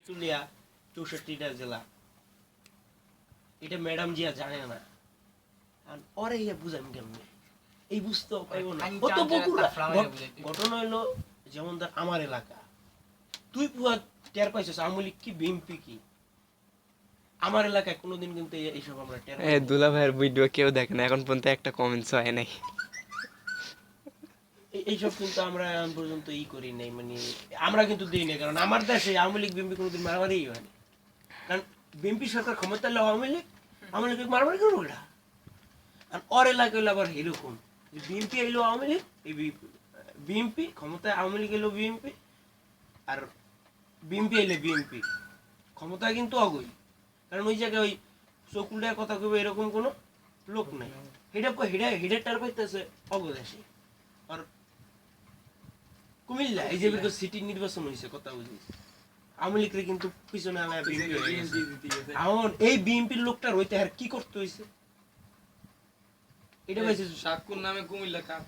তুলিয়া 64টা জেলা, এটা ম্যাডাম জিয়া জানে না। আর ওরে ইয়ে বুঝাম কেমনে, এই বুঝতে পাইব না। কত বকুড়া ঘটনা হইলো, যেমন ধর আমার এলাকা, তুই পুয়া টের পাইছিস আওয়ামী লীগ কি বিএনপি কি। আমার এলাকায় কোনোদিন কিন্তু এইসব আমরা টের পাই নাই। দুলা ভাইয়ের ভিডিও কেউ দেখে না এখন পর্যন্ত, একটা কমেন্টস হয় নাই। এইসব কিন্তু আমরা এখন পর্যন্ত করি নাই, মানে আমরা কিন্তু দিই না, কারণ আমার দেশে আওয়ামী লীগ বিএনপি কোনোদিন মারামারি হয়নি। কারণ বিএনপি সরকার ক্ষমতা এলে আওয়ামী লীগ মারামারি করবো না। আর ওর এলাকা হইলো আবার এরকম, যে বিএনপি এলো আওয়ামী লীগ, এই বিএনপি ক্ষমতায়, আওয়ামী লীগ এলো বিএনপি, আর বিএনপি এলে বিএনপি ক্ষমতায় কিন্তু অগই। কারণ ওই জায়গায় ওই চকুলটার কথা কইবে এরকম কোনো লোক নাই। হেডেটার পাইতেছে অগদেশে। আর কুমিল্লা এই যে সিটি নির্বাচন হয়েছে, কথা বুঝিস, আওয়ামী লীগের কিন্তু পিছনে আলায় বিএনপি হয়ে গেছে। এখন এই বিএনপির লোকটার হইতে আর কি করতে হয়েছে, এটা পাইছে সাতকুর নামে কুমিল্লা কাপ